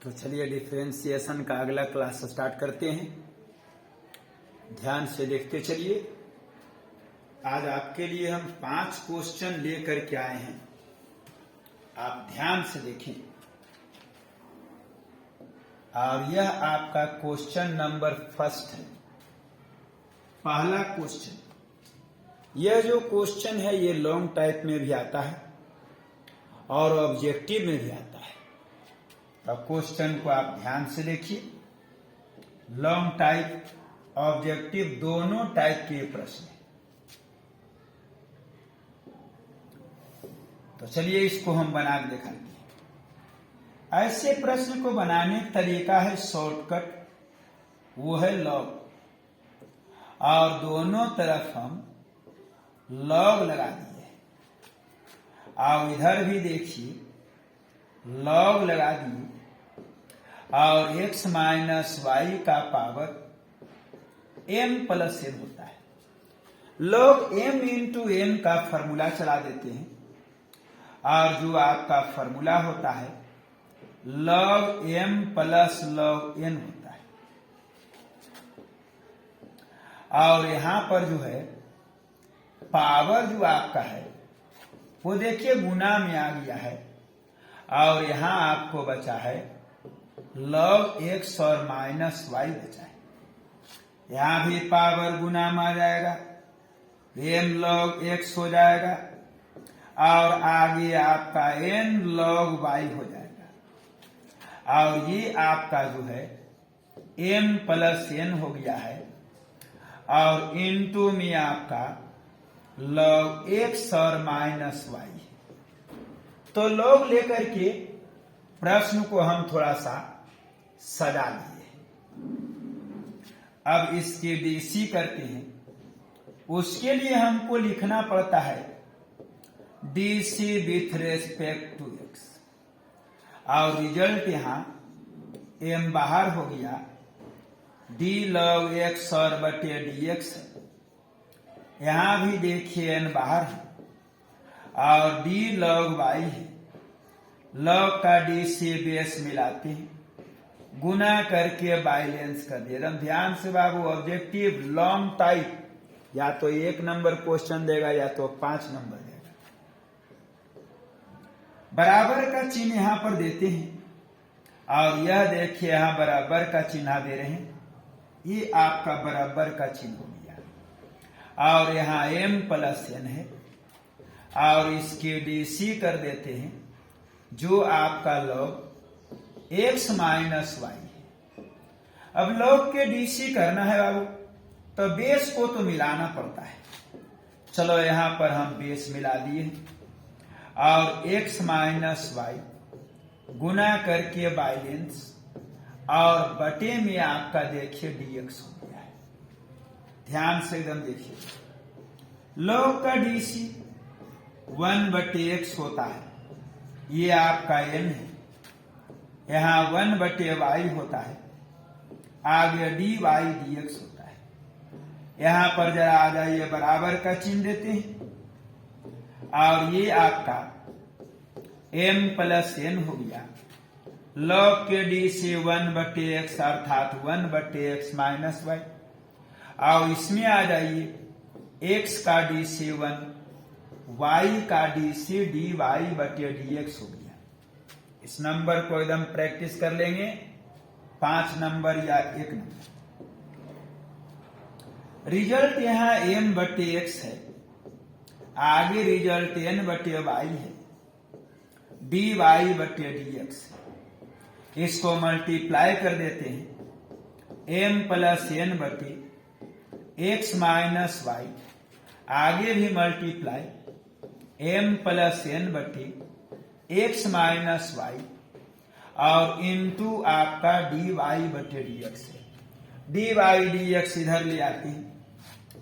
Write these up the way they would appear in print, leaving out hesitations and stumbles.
तो चलिए डिफरेंशिएशन का अगला क्लास स्टार्ट करते हैं। ध्यान से देखते चलिए। आज आपके लिए हम 5 क्वेश्चन लेकर के आए हैं, आप ध्यान से देखें। और यह आपका क्वेश्चन नंबर फर्स्ट है, पहला क्वेश्चन। यह जो क्वेश्चन है ये लॉन्ग टाइप में भी आता है और ऑब्जेक्टिव में भी आता है। तो क्वेश्चन को आप ध्यान से देखिए। लॉन्ग टाइप ऑब्जेक्टिव दोनों टाइप के प्रश्न हैं। तो चलिए इसको हम बना के दिखाते हैं। ऐसे प्रश्न को बनाने का तरीका है शॉर्टकट, वो है लॉग। और दोनों तरफ हम लॉग लगा दिए और इधर भी देखिए लॉग लगा दिए और x माइनस वाई का पावर m प्लस n होता है। लॉग m इंटू n का फॉर्मूला चला देते हैं और जो आपका फॉर्मूला होता है log m plus log n होता है। और यहां पर जो है पावर जो आपका है वो देखिए गुना में आ गया है और यहां आपको बचा है लॉग x और माइनस वाई बचा है। यहां भी पावर गुना में आ जाएगा, m लॉग x हो जाएगा और आगे आपका n लॉग y हो जाएगा। और ये आपका जो है m प्लस n हो गया है और इनटू में आपका लॉग x और माइनस y। तो लॉग लेकर के प्रश्न को हम थोड़ा सा सजा लिए। अब इसके डीसी करते हैं। उसके लिए हमको लिखना पड़ता है DC with respect to x और रिजल्ट यहां m बाहर हो गया, d लॉग x और बटे dx। यहां भी देखिए n बाहर है और d लॉग y है। लॉग का d से बेस मिलाते हैं, गुना करके बैलेंस कर दिए। एकदम ध्यान से बाबू, ऑब्जेक्टिव लॉन्ग टाइप या तो 1 नंबर क्वेश्चन देगा या तो 5 नंबर देगा। बराबर का चिन्ह यहां पर देते हैं और यह देखिए यहां बराबर का चिन्ह दे रहे हैं। ये आपका बराबर का चिन्ह हो गया और यहां m प्लस n है और इसके डीसी कर देते हैं जो आपका लॉग x माइनस वाई है। अब लॉग के डीसी करना है बाबू तो बेस को तो मिलाना पड़ता है। चलो यहां पर हम बेस मिला दिए और x माइनस वाई गुना करके बैलेंस और बटे में आपका देखिए dx हो गया है। ध्यान से एकदम देखिए, लॉग का डीसी 1 बटे x होता है, ये आपका n है। यहां 1 बटे वाई होता है, आगे dy dx होता है। यहां पर जरा आ जाइए, बराबर का चिन्ह देते हैं और ये आपका m प्लस n हो गया। लॉग के डी से 1 बटे x अर्थात 1 बटे x माइनस वाई और इसमें आ जाइए x का डी से 1, y का डी से dy बटे dx हो गया। इस नंबर को एकदम प्रैक्टिस कर लेंगे, 5 नंबर या 1 नंबर। रिजल्ट यहां m बटे x है, आगे रिजल्ट n बटे y है, dy बटे dx है। इसको मल्टीप्लाई कर देते हैं m प्लस n बटे x माइनस वाई, आगे भी मल्टीप्लाई m प्लस n बटे x माइनस वाई और इनटू आपका dy बटे dx है। dy dx इधर ले आते हैं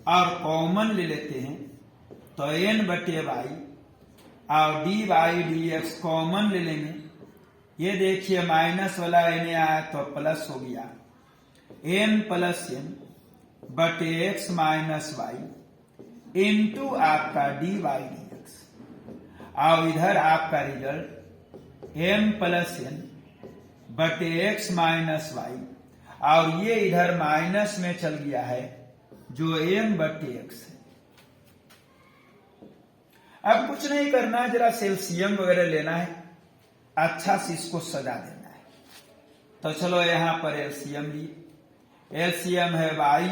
और कॉमन ले लेते हैं तो n बटे y और dy dx कॉमन ले लेंगे। ये देखिए माइनस वाला n आया तो प्लस हो गया, m प्लस n बटे x माइनस वाई इंटू आपका dy dx और इधर आपका रिजल्ट m प्लस n बटे एक्स माइनस वाई, और ये इधर माइनस में चल गया है जो m बटे एक्स है। अब कुछ नहीं करना है, जरा एलसीएम वगैरह लेना है, अच्छा से इसको सजा देना है। तो चलो यहां पर एलसीएम लिए। एलसीएम है वाई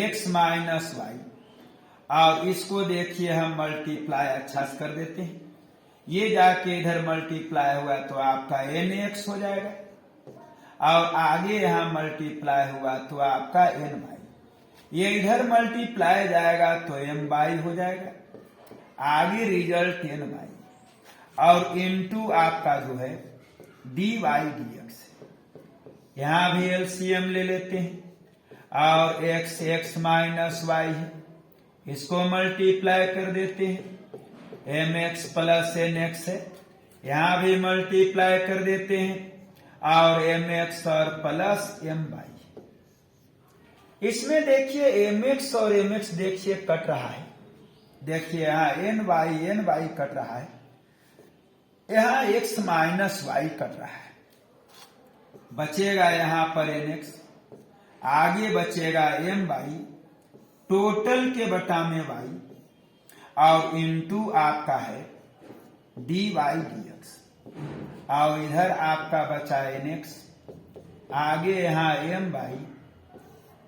एक्स माइनस वाई, और इसको देखिए हम मल्टीप्लाई अच्छा से कर देते हैं। ये जाके इधर मल्टीप्लाई हुआ तो आपका एन एक्स हो जाएगा, और आगे यहां मल्टीप्लाई हुआ तो आपका एन वाई। ये इधर मल्टीप्लाई जाएगा तो एम वाई हो जाएगा, आगे रिजल्ट एन वाई, और इनटू आपका जो है डी वाई डी एक्स। यहां भी एलसीएम ले लेते हैं, और एक्स एक्स माइनस वाई है, इसको मल्टीप्लाई कर देते हैं। M X plus N X है, यहां भी मल्टीप्लाई कर देते हैं, और एम एक्स और प्लस एम वाई। इसमें देखिए एम एक्स और एम एक्स देखिए कट रहा है, देखिए यहां एन वाई कट रहा है, यहां एक्स माइनस वाई कट रहा है। बचेगा यहां पर एन एक्स, आगे बचेगा एम वाई, टोटल के बटा में वाई, और इनटू आपका है डी वाई डी एक्स, और इधर आपका बचा एन एक्स, आगे यहां एम वाई,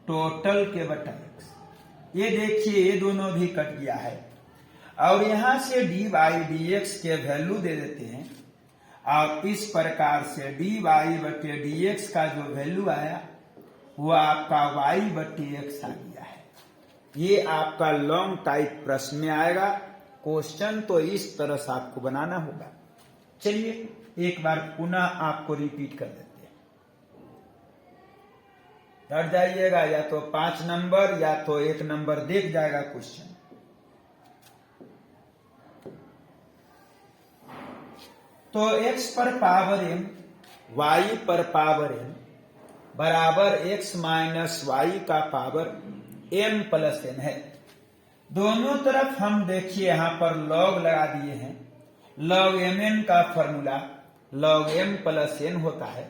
टोटल के बटा एक्स। ये देखिए ये दोनों भी कट गया है, और यहां से डी वाई डी एक्स के वैल्यू दे देते हैं, और इस प्रकार से डी वाई बटे डी एक्स का जो वैल्यू आया वो आपका वाई बटे एक्स आ गया है। ये आपका लॉन्ग टाइप प्रश्न में आएगा क्वेश्चन, तो इस तरह से आपको बनाना होगा। चलिए एक बार पुनः आपको रिपीट कर देते हैं, डर जाइएगा, या तो 5 नंबर या तो 1 नंबर देख जाएगा क्वेश्चन। तो x पर पावर m y पर पावर n बराबर x माइनस वाई का पावर m प्लस n है। दोनों तरफ हम देखिए यहां पर लॉग लगा दिए हैं। लॉग mn का formula log m plus n होता है,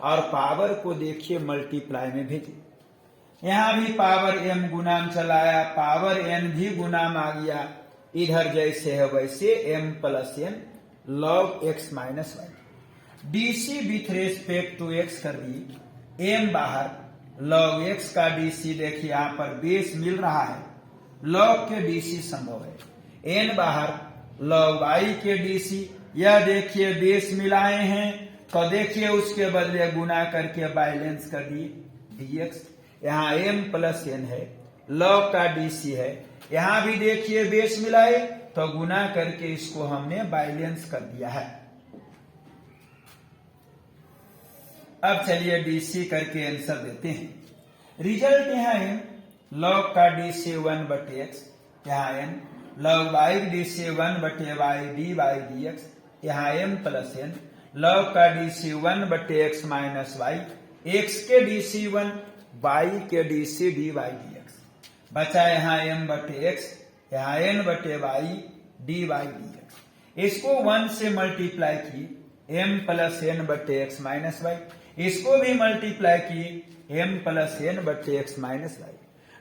और पावर को देखिए मल्टीप्लाई में भेजिए। यहां भी पावर m गुणाम चलाया, पावर n भी गुणाम आ गया, इधर जैसे है वैसे m plus n log x minus Y. DC with respect to x कर दी, m बाहर, लॉग x का डीसी देखिए यहां पर बेस मिल रहा है, लॉग के डीसी संभव है, n बाहर, लॉग y के डीसी, यह देखिए बेस मिलाए हैं, तो देखिए उसके बदले गुना करके बैलेंस कर दिए dx। यहाँ m प्लस n है, लॉग का डीसी है, यहां भी देखिए बेस मिलाए तो गुना करके इसको हमने बैलेंस कर दिया है। अब चलिए डीसी करके आंसर देते हैं। रिजल्ट यहाँ है लॉग का डीसी 1 बटे एक्स, यहाँ n, लॉग वाई डीसी 1 बटे Y D Y D X, यहाँ m प्लस n, लॉग का डीसी 1 बटे एक्स माइनस वाई, एक्स के डीसी 1, वाई के DC D Y D X, बचा यहाँ m बटे एक्स, यहाँ n बटे Y D Y D X. इसको 1 से मल्टीप्लाई किए m प्लस n बटे एक्स माइनस वाई, इसको भी मल्टीप्लाई किए m प्लस n बटे X minus Y,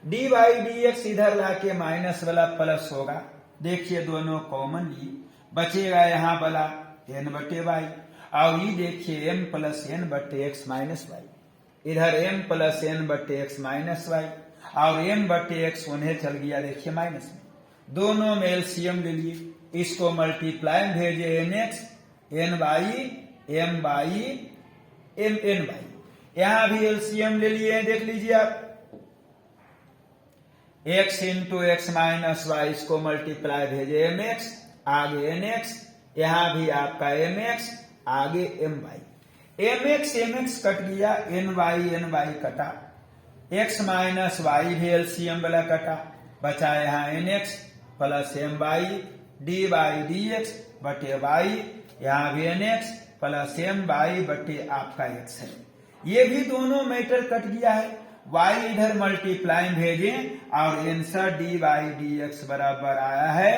D Y D x इधर लाके माइनस वाला प्लस होगा, देखिए दोनों कॉमन लिए, बचेगा यहाँ वाला n बटे वाई, और ये देखिए m प्लस n बटे एक्स माइनस वाई, इधर m प्लस n बटे एक्स माइनस वाई, और m बटे एक्स उन्हें चल गया देखिए माइनस में, दोनों में एलसीएम ले लिए, इसको मल्टीप्लाई में भेजे N X N Y M Y M N Y, यहां भी एलसीएम ले लिए, देख लीजिए आप, x into X minus Y, इसको मल्टीप्लाई भेजे एम एक्स, आगे एन एक्स, यहां भी आपका एम एक्स, आगे M Y, M X cut गया, एन वाई कटा, एक्स माइनस वाई भी एलसीएम वाला कटा, बचा यहाँ N X plus M Y D Y D X बटे वाई, यहाँ भी N X plus M Y बटे आपका एक्स है। ये भी दोनों मैटर कट गया है, y इधर मल्टीप्लाई भेजें और answer D Y D X बराबर आया है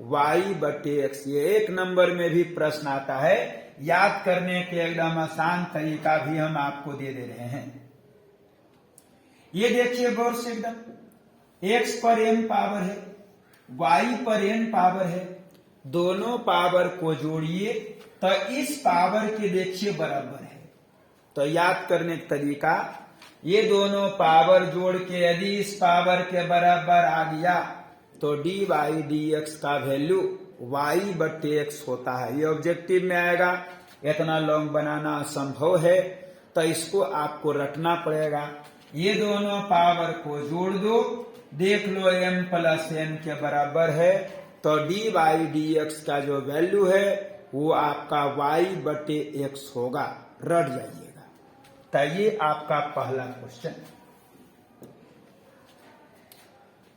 वाई बटे एक्स। ये 1 नंबर में भी प्रश्न आता है, याद करने के एकदम आसान तरीका भी हम आपको दे दे रहे हैं। ये देखिए गौर से एकदम, x पर n पावर है, y पर n पावर है, दोनों पावर को जोड़िए तो इस पावर के देखिए बराबर है। तो याद करने का तरीका, ये दोनों पावर जोड़ के यदि इस पावर के बराबर आ गया तो dy dx का वैल्यू y बटे x होता है। ये ऑब्जेक्टिव में आएगा, इतना लॉन्ग बनाना असंभव है तो इसको आपको रटना पड़ेगा। ये दोनों पावर को जोड़ दो, देख लो m प्लस n के बराबर है तो dy dx का जो वैल्यू है वो आपका y बटे x होगा, रट जाइएगा। तो ये आपका पहला question.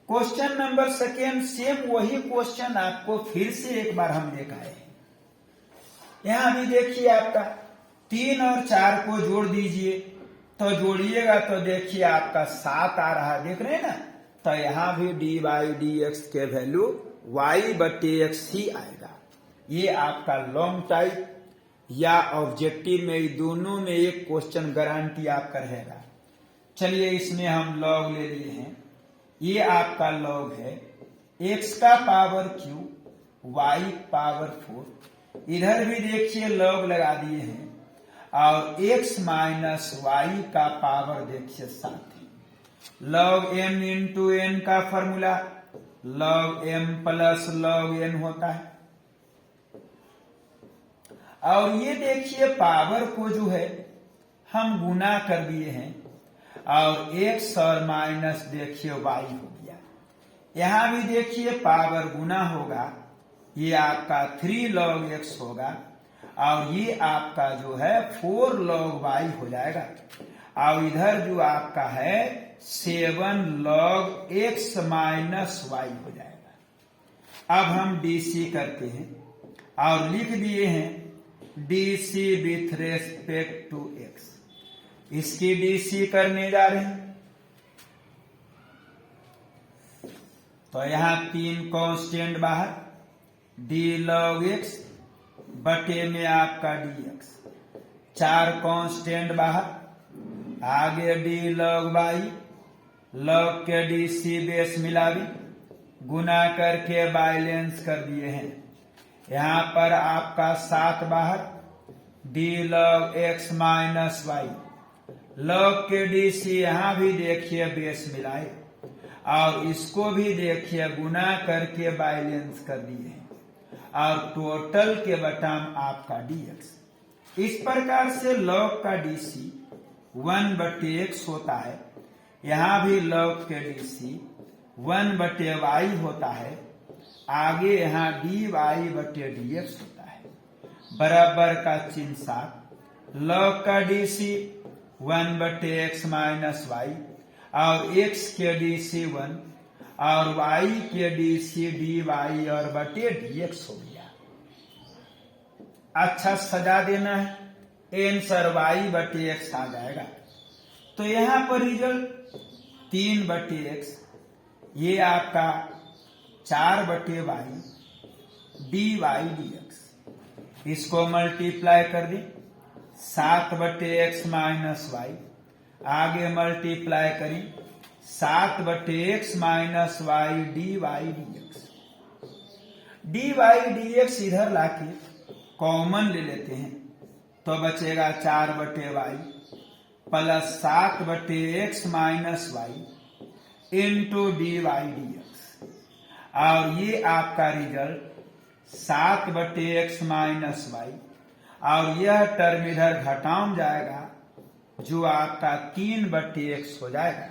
Question number second, same वही क्वेश्चन आपको फिर से एक बार हम लेकर आए। यहां भी देखिए आपका 3 और 4 को जोड़ दीजिए, तो जोड़िएगा तो देखिए आपका 7 आ रहा है, देख रहे हैं ना। तो यहां भी dy dx के वैल्यू y बटे x ही आएगा। ये आपका लॉन्ग टाइप या ऑब्जेक्टिव में दोनों में एक क्वेश्चन गारंटी आपका रहेगा। चलिए इसमें हम लॉग ले लिए हैं, ये आपका लॉग है x का पावर क्यू y पावर 4, इधर भी देखिए लॉग लगा दिए हैं और x माइनस वाई का पावर देखिए 7 है। लॉग m इंटू n का formula log m plus log n होता है। और ये देखिए पावर को जो है हम गुना कर दिए हैं और x और माइनस देखिए y हो गया। यहां भी देखिए पावर गुना होगा, ये आपका 3 log x होगा और ये आपका जो है 4 log y हो जाएगा। और इधर जो आपका है 7 log x माइनस y हो जाएगा। अब हम DC करते हैं और लिख दिए हैं DC with respect to x। इसकी DC करने जा रहे हैं तो यहां 3 कांस्टेंट बाहर, d log x बटे में आपका dx, 4 कांस्टेंट बाहर, आगे d log y, log के DC बेस मिला भी, गुना करके बैलेंस कर दिए हैं। यहां पर आपका 7 बाहर, d log x minus y, log के DC यहां भी देखिए बेस मिलाए और इसको भी देखिए गुना करके बैलेंस कर दिए हैं और टोटल के बटाम आपका dx। इस प्रकार से log का DC 1 बटे x होता है, यहां भी log के DC 1 बटे y होता है, आगे यहां dy बटे dx होता है। बराबर का चिन्ह साथ, log का DC 1 बटे x माइनस y और x के DC 1 और y के DC dy और बटे dx हो गया। अच्छा सजा देना है, आंसर y बटे x आ जाएगा। तो यहां पर रिजल्ट 3 बटे x, ये आपका 4 बटे y dy dx, इसको मल्टीप्लाई कर दी 7 बटे x माइनस y, आगे मल्टीप्लाई करी 7 बटे x minus y dy dx। dy dx इधर लाके कॉमन ले लेते हैं तो बचेगा 4 बटे y प्लस 7 बटे x minus y into dy dx। और ये आपका रिजल्ट 7 बटे x माइनस y और यह टर्म इधर घटाम जाएगा जो आपका 3 बटे x हो जाएगा।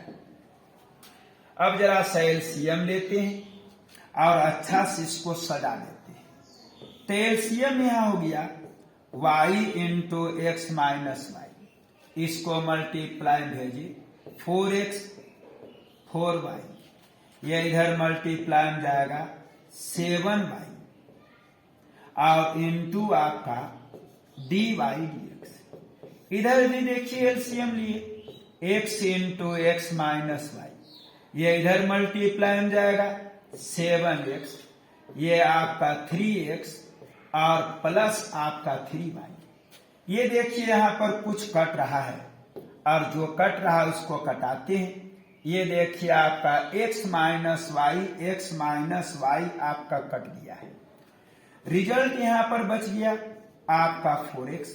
अब जरा सा एलसीएम लेते हैं और अच्छा से इसको सजा देते हैं। तो एलसीएम यहां हो गया y into X minus y, इसको मल्टीप्लाई भेजिए 4x 4y, ये इधर मल्टीप्लाई में जाएगा 7y और इंटू आपका dy dx। इधर भी देखिए एलसीएम लिए x into X minus y, ये इधर मल्टीप्लाई में जाएगा 7x ये आपका 3x और प्लस आपका 3y। ये देखिए यहाँ पर कुछ कट रहा है और जो कट रहा है उसको कटाते हैं। ये देखिए आपका x माइनस वाई आपका कट गया है। रिजल्ट यहाँ पर बच गया आपका 4x।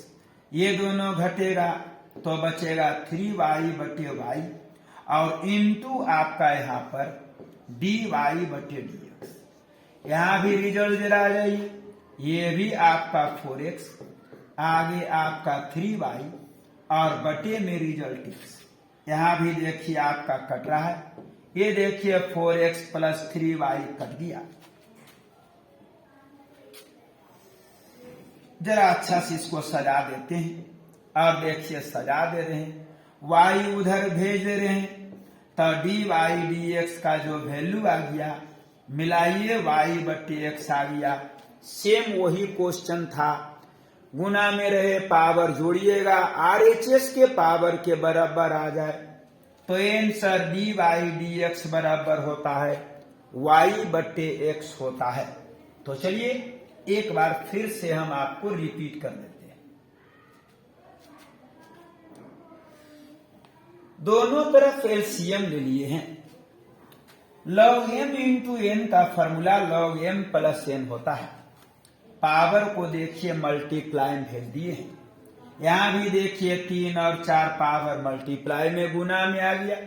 ये दोनों घटेगा तो बचेगा 3y बटे वाई और इनटू आपका यहाँ पर dy बटे dx। यहाँ भी रिजल्ट जरा आ जाइए। ये भी आपका 4x, आगे आपका 3y और बटे में रिजल्ट x। यहाँ भी देखिए आपका कट रहा है। ये देखिए 4x प्लस 3y कट गया। जरा अच्छा से इसको सजा देते हैं और देखिए सजा दे रहे हैं, y उधर भेज दे रहे हैं तो dy dx का जो वैल्यू आ गया मिलाइए y बटे x आ गया। सेम वही क्वेश्चन था, गुना में रहे पावर जोड़िएगा RHS के पावर के बराबर आ जाए तो आंसर dy dx बराबर होता है y बटे x होता है। तो चलिए एक बार फिर से हम आपको रिपीट कर देते हैं। दोनों तरफ एलसीएम ले लिए हैं। log m इंटू n का formula log m plus n होता है। पावर को देखिए मल्टीप्लाई में भेज दिए हैं। यहां भी देखिए 3 और 4 पावर मल्टीप्लाई में गुना में आ गया।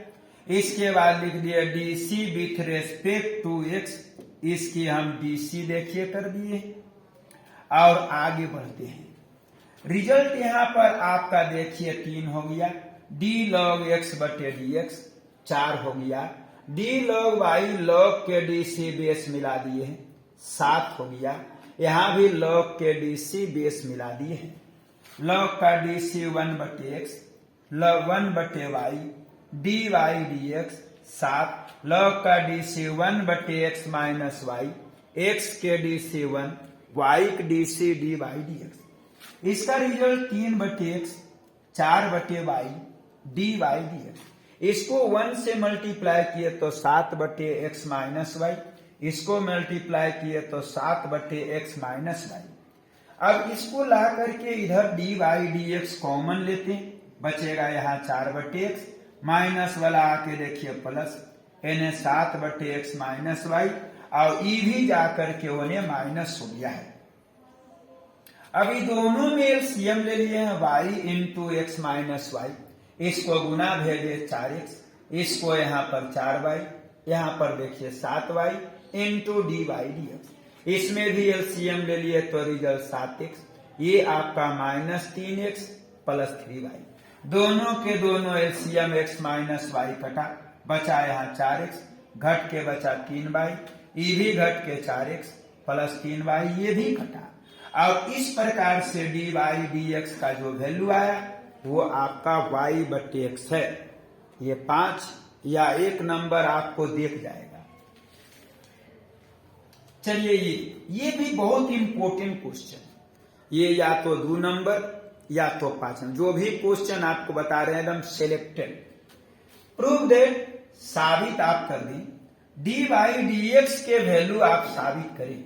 इसके बाद लिख दिया DC with respect to x। इसकी हम डीसी देखिए कर दिए और आगे बढ़ते हैं। रिजल्ट यहां पर आपका देखिए 3 हो गया, d log x बटे dx 4 हो गया, d log y log के डीसी बेस मिला दिए हैं 7 हो गया। यहां भी log के डीसी बेस मिला दिए हैं। log का डीसी 1 बटे x log 1 बटे y dy dx 7, log का डीसी 1 बटे x माइनस y x के डीसी 1 y के डीसी dy dx। इसका रिजल्ट 3 बटे x 4 बटे y dy dx। इसको 1 से मल्टीप्लाई किए तो 7 बटे x माइनस y, इसको मल्टीप्लाई किए तो 7 बटे x माइनस y। अब इसको ला करके इधर dy dx कॉमन लेते हैं, बचेगा यहाँ 4 बटे x माइनस वाला आके देखिए प्लस यानी 7 बटे x माइनस y और ई भी जाकर के उन्हें माइनस हो गया है। अभी दोनों में एलसीएम ले लिए हैं y into X minus Y. इसको गुना भेजे 4x, इसको यहाँ पर 4y, यहाँ पर देखिए 7y इंटू dy dx। इसमें भी एलसीएम ले लिए तो रिजल्ट 7x, ये आपका माइनस 3x प्लस 3y। दोनों के दोनों एलसीएम x माइनस वाई कटा, बचा यहाँ 4x, घट के बचा 3y, ये भी घट के 4x प्लस 3y, ये भी कटा। और इस प्रकार से dy dx का जो वैल्यू आया वो आपका y बटे x है। ये 5 या 1 नंबर आपको देख जाएगा। चलिए ये भी बहुत इंपॉर्टेंट क्वेश्चन, ये या तो 2 नंबर या तो 5 नंबर, जो भी क्वेश्चन आपको बता रहे हैं एकदम सिलेक्टेड। प्रूव दैट, साबित आप कर दें dy dx के वैल्यू आप साबित करें।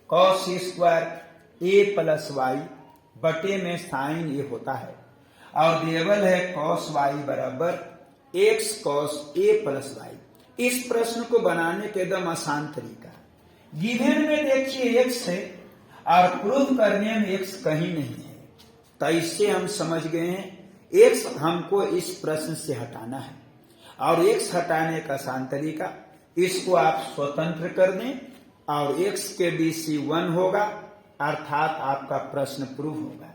cos square a plus Y बटे में साइन ए होता है और देवल है cos y बराबर x cos a plus Y. इस प्रश्न को बनाने के एकदम आसान तरीका, गिवन में देखिए x है और प्रूव करने में x कहीं नहीं है, तो इससे हम समझ गए हैं x हमको इस प्रश्न से हटाना है। और x हटाने का आसान तरीका, इसको आप स्वतंत्र कर दें और x के डीसी 1 होगा, अर्थात आपका प्रश्न प्रूव होगा।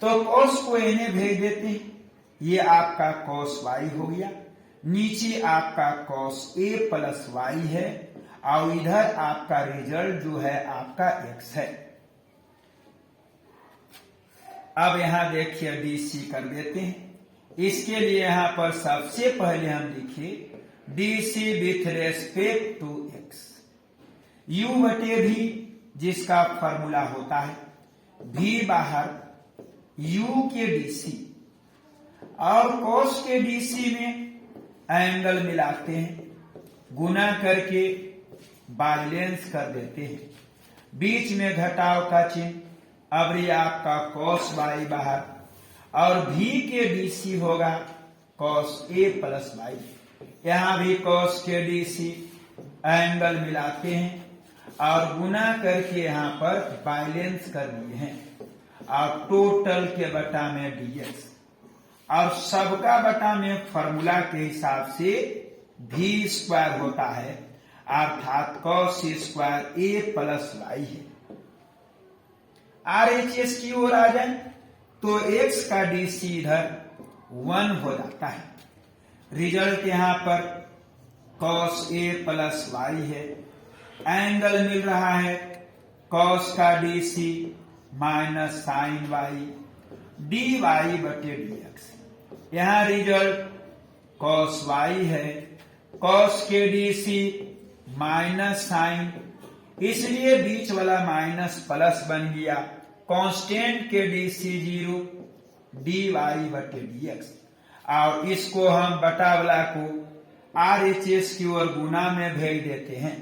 तो cos को इन्हें भेज देते हैं, ये आपका cos y हो गया, नीचे आपका cos a प्लस y है और इधर आपका रिजल्ट जो है आपका x है। अब यहां देखिए डीसी कर देते हैं। इसके लिए यहां पर सबसे पहले हम लिखिए DC with respect to x, u बटे v जिसका फॉर्मूला होता है v बाहर u के डीसी और cos के डीसी में एंगल मिलाते हैं, गुना करके बैलेंस कर देते हैं। बीच में घटाव का चिन्ह, अब ये आपका cos y बाहर, और v के DC होगा cos a प्लस y। यहां भी cos के DC एंगल मिलाते हैं और गुना करके यहां पर बैलेंस कर दिए हैं, और टोटल के बटा में dx, और सबका बटा में फॉर्मूला के हिसाब से v स्क्वायर होता है, अर्थात cos square a plus y है। RHS की ओर आ जाए तो x का DC इधर 1 हो जाता है। रिजल्ट यहां पर cos a प्लस y है, एंगल मिल रहा है cos का DC minus sine y dy बटे dx। यहां रिजल्ट cos y है, cos के DC माइनस साइन, इसलिए बीच वाला माइनस प्लस बन गया, कांस्टेंट के DC 0 dy बटे dx, और इसको हम बटा वाला को RHS की ओर गुना में भेज देते हैं।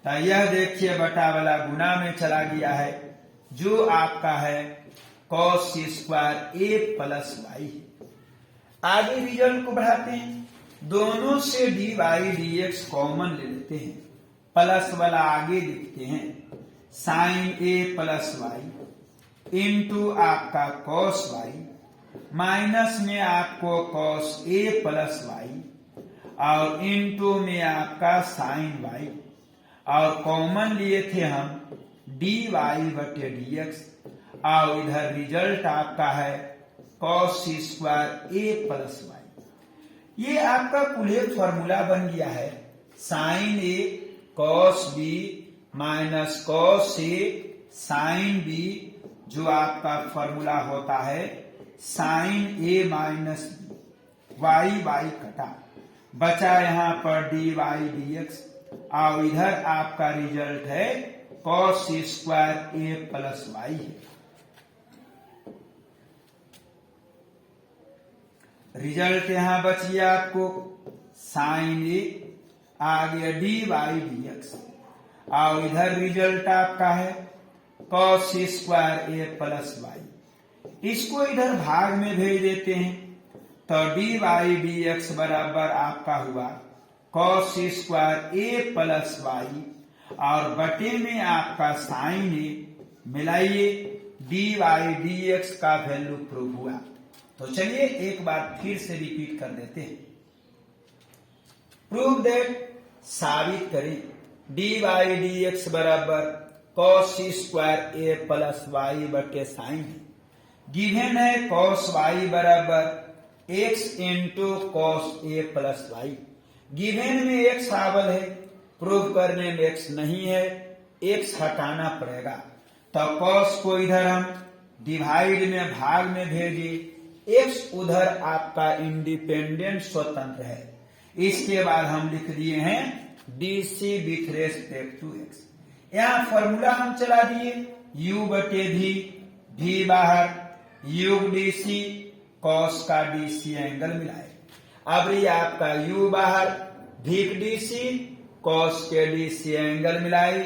तो यह देखिए बटा वाला गुना में चला गया है, जो आपका है cos square a plus y। आगे रिजल्ट को बढ़ाते हैं, दोनों से dy dx कॉमन ले लेते हैं, प्लस वाला आगे लिखते हैं, sine a plus y into आपका cos y, माइनस में आपको cos a प्लस y, और इंटू में आपका साइन y, और कॉमन लिए थे हम dy बटे dx, और इधर रिजल्ट आपका है cos square a plus y। ये आपका कुल फॉर्मूला बन गया है, sine a cos b minus cos a sine b, जो आपका फॉर्मूला होता है sine a minus b, y कटा, बचा यहां पर dy dx, और इधर आपका रिजल्ट है cos square a plus y है। रिजल्ट यहां बच गया आपको साइन ए, आगे dy dx, और इधर रिजल्ट आपका है cos square a plus y। इसको इधर भाग में भेज देते हैं, तो dy dx बराबर आपका हुआ cos square a plus y, और बटे में आपका साइन ए, मिलाइए dy dx का वैल्यू प्रूव हुआ। तो चलिए एक बार फिर से रिपीट कर देते हैं, प्रूव दैट, साबित करें dy dx बराबर cos square a plus y बटे साइन है। गिवन है cos y बराबर x into cos a plus y। Given में x आवल है, प्रूव करने में x नहीं है, x हटाना पड़ेगा, तो cos को इधर हम डिवाइड में भाग में भेजिए, x उधर आपका इंडिपेंडेंट स्वतंत्र है। इसके बाद हम लिख दिए हैं DC with respect to x। यहां फॉर्मूला हम चला दिए, u बटे v बाहर, u DC, cos का DC एंगल मिलाए। अब ये आपका u बाहर, v DC, cos के DC एंगल मिलाए,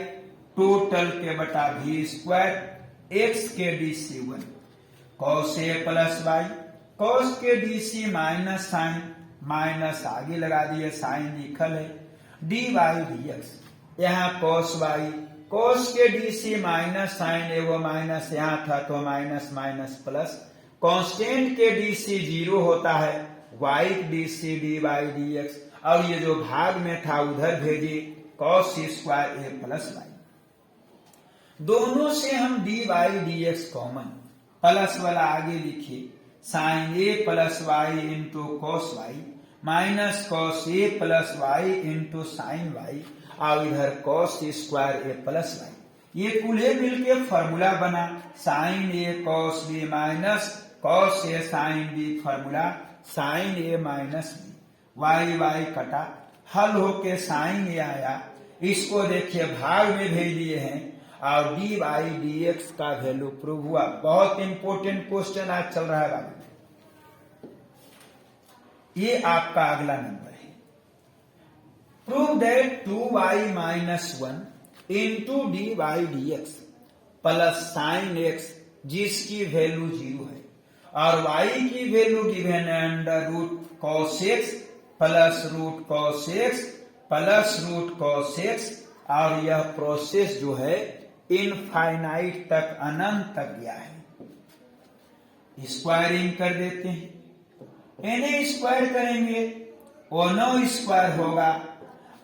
टोटल के बटा v स्क्वायर, x के DC 1, cos a plus y, cos के DC माइनस साइन, माइनस आगे लगा दिए, साइन लिखल है, dy dx, यहाँ cos y, cos के DC माइनस साइन, एगो माइनस यहाँ था तो माइनस माइनस प्लस, कांस्टेंट के DC 0 होता है, y DC dy dx, और ये जो भाग में था उधर भेजे cos square a plus y। दोनों से हम dy dx कॉमन, प्लस वाला आगे लिखिए, sine a plus y into cos y, minus cos a plus y into sine y, और इधर cos square a plus y। ये कुल्हे मिलके फॉर्मूला बना, sine a cos b minus cos a sine b, formula sine a minus b, y कटा, हल होके sign a आया। इसको देखिए भाग में भेज दिए हैं, और dy dx का वैल्यू प्रूव हुआ। बहुत इंपॉर्टेंट क्वेश्चन आज चल रहा है। ये आपका अगला नंबर है, prove that 2y minus 1 into D by D X plus sine X जिसकी वैल्यू 0 है और y की वैल्यू गिवन है under root cos X plus root cos X plus root cos X और यह प्रोसेस जो है इनफाइनाइट तक अनंत तक गया है। स्क्वायरिंग कर देते हैं, इन्हें स्क्वायर करेंगे वो 9 स्क्वायर होगा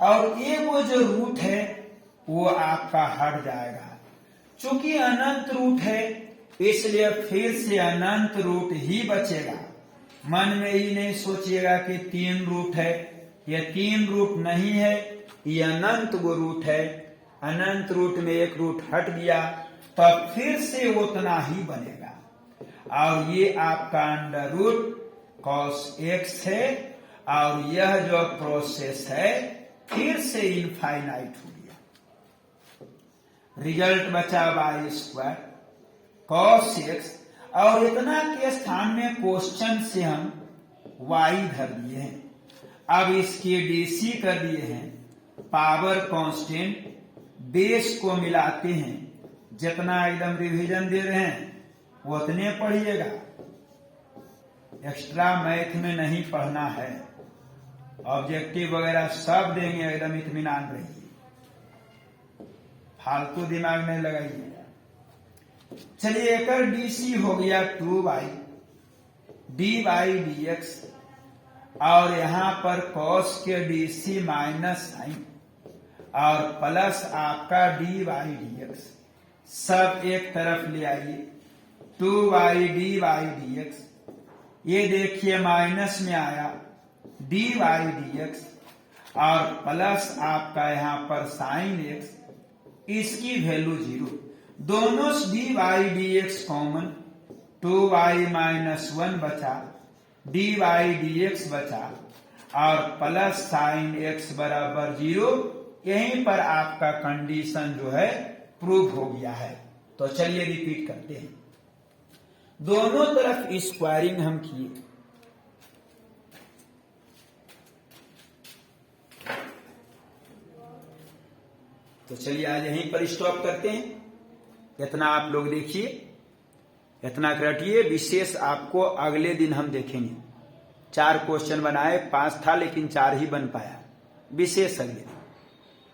और ये वो जो रूट है वो आपका हट जाएगा। चूंकि अनंत रूट है इसलिए फिर से अनंत रूट ही बचेगा। मन में ही नहीं सोचिएगा कि 3 रूट है, ये 3 रूट नहीं है, ये अनंत वो रूट है। अनंत रूट में एक रूट हट गया तब फिर से उतना ही बनेगा और ये आपका अंडर रूट कॉस एक्स है और यह जो प्रोसेस है फिर से इनफाइनाइट हो गया। रिजल्ट बचा वाई स्क्वायर कॉस एक्स और इतना के स्थान में क्वेश्चन से हम वाई धर दिए हैं। अब इसके डीसी कर दिए हैं, पावर कांस्टेंट बेस को मिलाते हैं। जितना एकदम रिवीजन दे रहे हैं वो उतने पढ़िएगा, एक्स्ट्रा मैथ में नहीं पढ़ना है। ऑब्जेक्टिव वगैरह सब देंगे, एकदम इत्मीनान रहिए, फालतू दिमाग नहीं लगाइए। चलिए एक डीसी हो गया 2y D by D x और यहां पर कॉस के डीसी माइनस साइन और प्लस आपका डी बाई डी एक्स सब एक तरफ ले आइए। 2y D by D x ये देखिए माइनस में आया डी बाई डी एक्स और प्लस आपका यहां पर साइन एक्स, इसकी वैल्यू 0। दोनों D by D x common, 2y minus 1 बचा, डी बाई डी एक्स बचा और प्लस साइन एक्स बराबर 0। यहीं पर आपका कंडीशन जो है प्रूव हो गया है। तो चलिए रिपीट करते हैं, दोनों तरफ स्क्वायरिंग हम किए, तो चलिए आज यहीं पर स्टॉप करते हैं। इतना आप लोग देखिए, इतना रटिए, विशेष आपको अगले दिन हम देखेंगे। 4 क्वेश्चन बनाए, 5 था लेकिन 4 ही बन पाया, विशेष अगले दिन।